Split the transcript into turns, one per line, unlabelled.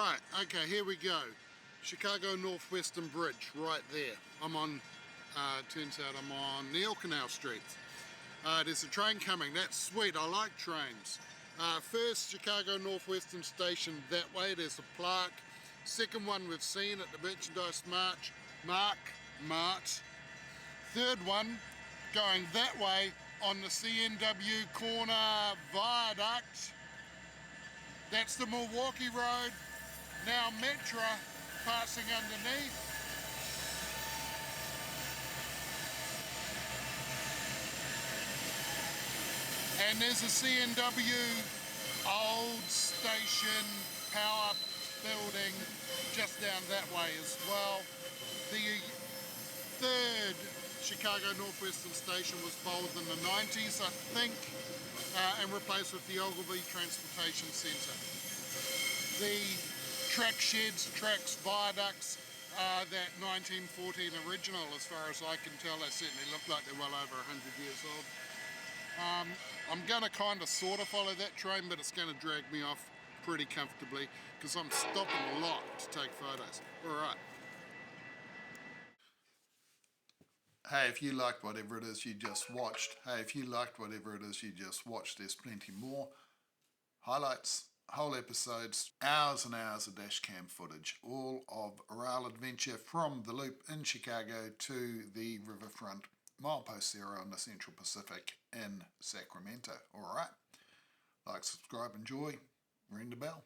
Right, okay, here we go. Chicago Northwestern Bridge, right there. I'm on, turns out I'm on the Canal Street. There's a train coming, that's sweet, I like trains. First Chicago Northwestern station that way, there's a plaque. Second one we've seen at the Merchandise March. Third one, going that way on the CNW corner viaduct. That's the Milwaukee Road. Now Metra passing underneath. And there's a CNW old station power building just down that way as well. The third Chicago Northwestern station was bowled in the 90s, I think, and replaced with the Ogilvy Transportation Centre. The track sheds, tracks, viaducts are that 1914 original as far as I can tell. They certainly look like they're well over 100 years old. I'm going to kind of sort of follow that train, but it's going to drag me off pretty comfortably because I'm stopping a lot to take photos. Alright. Hey, if you liked whatever it is you just watched, there's plenty more. Highlights, whole episodes, hours and hours of dash cam footage, all of a rail adventure from the Loop in Chicago to the riverfront milepost there on the Central Pacific in Sacramento. Alright, like, subscribe, enjoy, ring the bell.